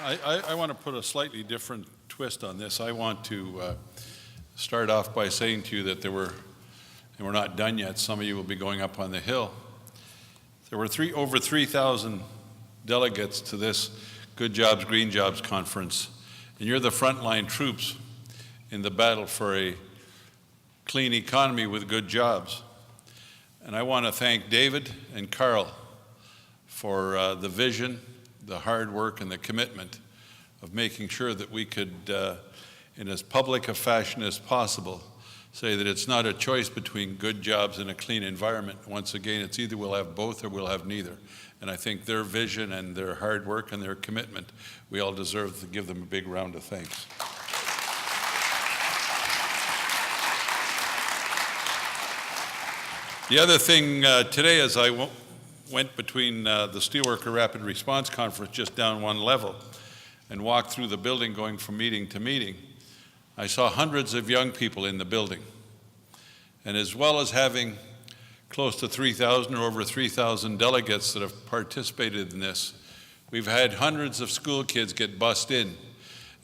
I want to put a slightly different twist on this. I want to start off by saying to you that and we're not done yet, some of you will be going up on the Hill. There were over 3,000 delegates to this Good Jobs, Green Jobs conference, and you're the frontline troops in the battle for a clean economy with good jobs. And I want to thank David and Carl for the vision, the hard work, and the commitment of making sure that we could, in as public a fashion as possible, say that it's not a choice between good jobs and a clean environment. Once again, it's either we'll have both or we'll have neither. And I think their vision and their hard work and their commitment, we all deserve to give them a big round of thanks. The other thing today, as I went between the Steelworker Rapid Response Conference just down one level and walked through the building going from meeting to meeting, I saw hundreds of young people in the building. And as well as having close to 3,000 or over 3,000 delegates that have participated in this, we've had hundreds of school kids get bussed in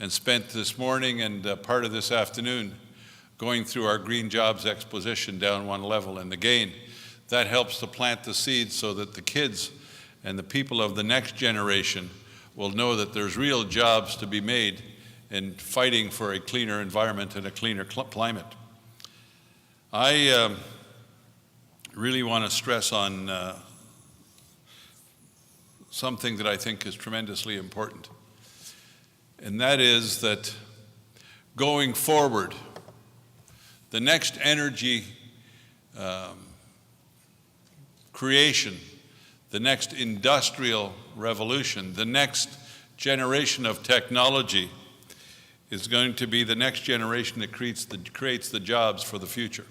and spent this morning and part of this afternoon going through our Green Jobs exposition down one level. And again, that helps to plant the seeds so that the kids and the people of the next generation will know that there's real jobs to be made in fighting for a cleaner environment and a cleaner climate. I really want to stress on something that I think is tremendously important, and that is that going forward, the next energy creation, the next industrial revolution, the next generation of technology is going to be the next generation that creates the jobs for the future.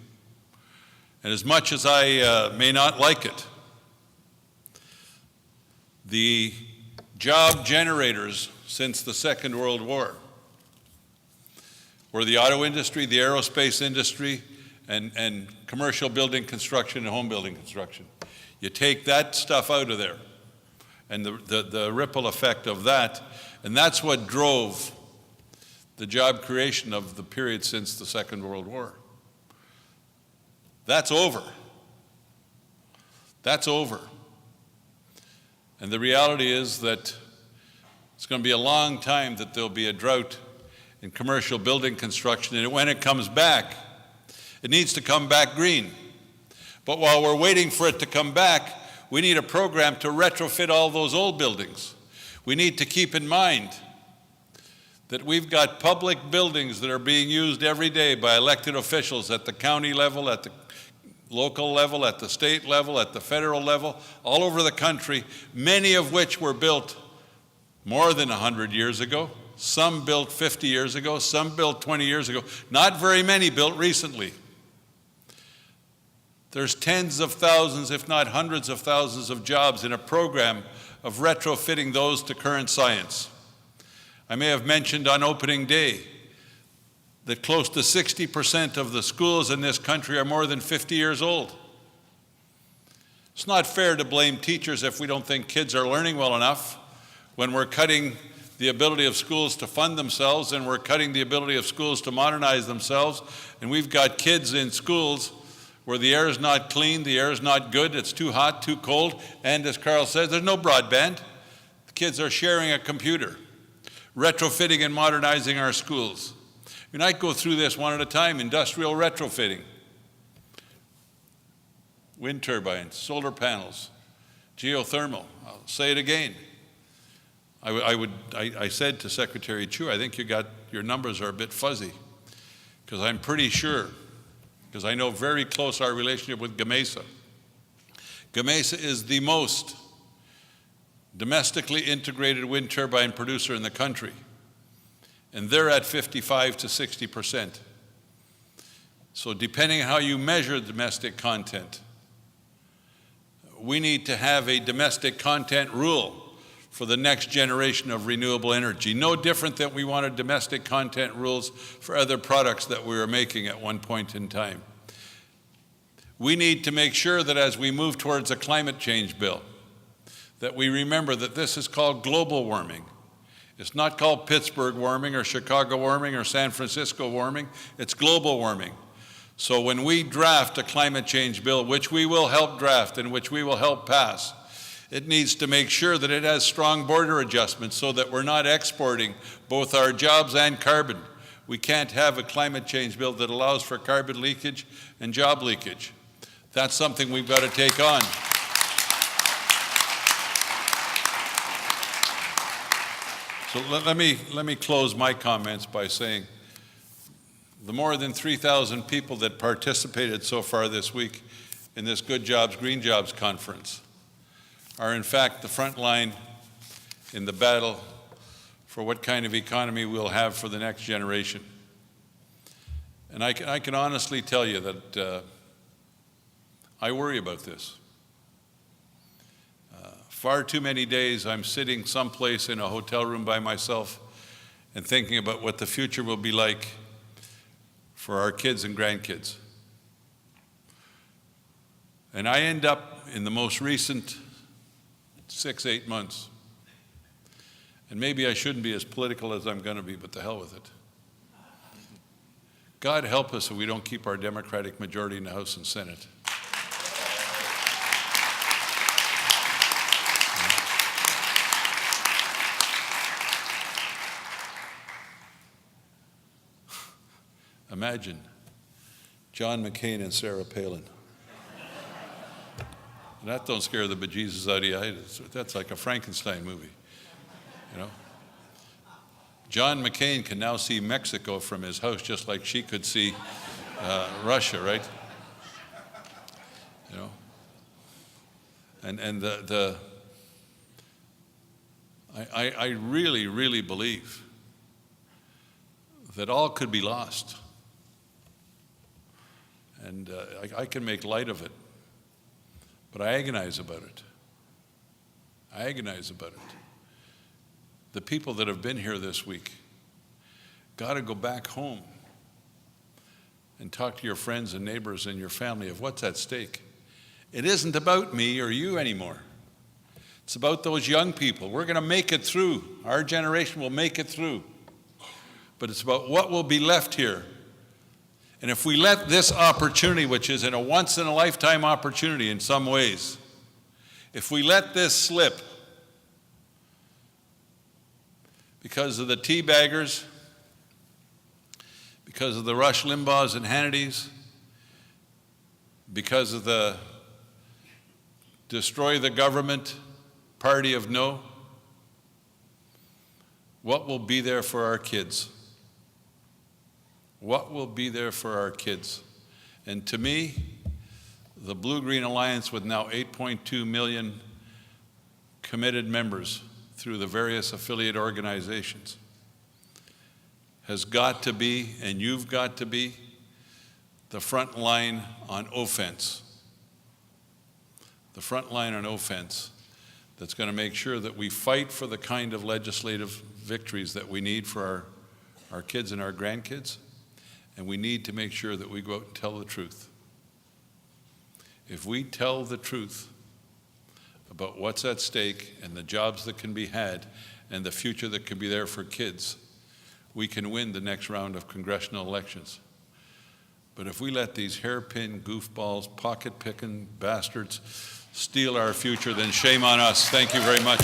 And as much as I may not like it, the job generators since the Second World War were the auto industry, the aerospace industry, and commercial building construction and home building construction. You take that stuff out of there and the ripple effect of that, and that's what drove the job creation of the period since the Second World War. That's over. That's over. And the reality is that it's going to be a long time that there'll be a drought in commercial building construction, and when it comes back, it needs to come back green. But while we're waiting for it to come back, we need a program to retrofit all those old buildings. We need to keep in mind that we've got public buildings that are being used every day by elected officials at the county level, at the local level, at the state level, at the federal level, all over the country, many of which were built more than 100 years ago. Some built 50 years ago, some built 20 years ago, not very many built recently. There's tens of thousands, if not hundreds of thousands of jobs in a program of retrofitting those to current science. I may have mentioned on opening day that close to 60% of the schools in this country are more than 50 years old. It's not fair to blame teachers if we don't think kids are learning well enough when we're cutting the ability of schools to fund themselves, and we're cutting the ability of schools to modernize themselves. And we've got kids in schools where the air is not clean, the air is not good, it's too hot, too cold, and as Carl says, there's no broadband. The kids are sharing a computer, retrofitting and modernizing our schools. And I go through this one at a time: industrial retrofitting, wind turbines, solar panels, geothermal. I'll say it again. I said to Secretary Chu, I think your numbers are a bit fuzzy, because I'm pretty sure, because I know very close our relationship with Gamesa. Gamesa is the most domestically integrated wind turbine producer in the country, and they're at 55 to 60%. So depending on how you measure domestic content, we need to have a domestic content rule for the next generation of renewable energy. No different than we wanted domestic content rules for other products that we were making at one point in time. We need to make sure that as we move towards a climate change bill, that we remember that this is called global warming. It's not called Pittsburgh warming or Chicago warming or San Francisco warming. It's global warming. So when we draft a climate change bill, which we will help draft and which we will help pass, it needs to make sure that it has strong border adjustments so that we're not exporting both our jobs and carbon. We can't have a climate change bill that allows for carbon leakage and job leakage. That's something we've got to take on. So let me close my comments by saying the more than 3,000 people that participated so far this week in this Good Jobs, Green Jobs conference are in fact the front line in the battle for what kind of economy we'll have for the next generation. And I can honestly tell you that I worry about this. Far too many days I'm sitting someplace in a hotel room by myself and thinking about what the future will be like for our kids and grandkids. And I end up in the most recent 6-8 months, and maybe I shouldn't be as political as I'm going to be, but the hell with it. God help us if we don't keep our Democratic majority in the House and Senate. Imagine John McCain and Sarah Palin. That don't scare the bejesus out of you. That's like a Frankenstein movie, you know. John McCain can now see Mexico from his house just like she could see Russia, right? You know. And I really, really believe that all could be lost. And I can make light of it, but I agonize about it. I agonize about it. The people that have been here this week got to go back home and talk to your friends and neighbors and your family of what's at stake. It isn't about me or you anymore. It's about those young people. We're going to make it through. Our generation will make it through. But it's about what will be left here. And if we let this opportunity, which is a once-in-a-lifetime opportunity in some ways, if we let this slip because of the teabaggers, because of the Rush Limbaughs and Hannitys, because of the destroy the government party of no, what will be there for our kids? What will be there for our kids? And to me, the Blue-Green Alliance, with now 8.2 million committed members through the various affiliate organizations, has got to be, and you've got to be, the front line on offense. The front line on offense that's going to make sure that we fight for the kind of legislative victories that we need for our kids and our grandkids. And we need to make sure that we go out and tell the truth. If we tell the truth about what's at stake and the jobs that can be had and the future that can be there for kids, we can win the next round of congressional elections. But if we let these hairpin goofballs, pocket-picking bastards steal our future, then shame on us. Thank you very much.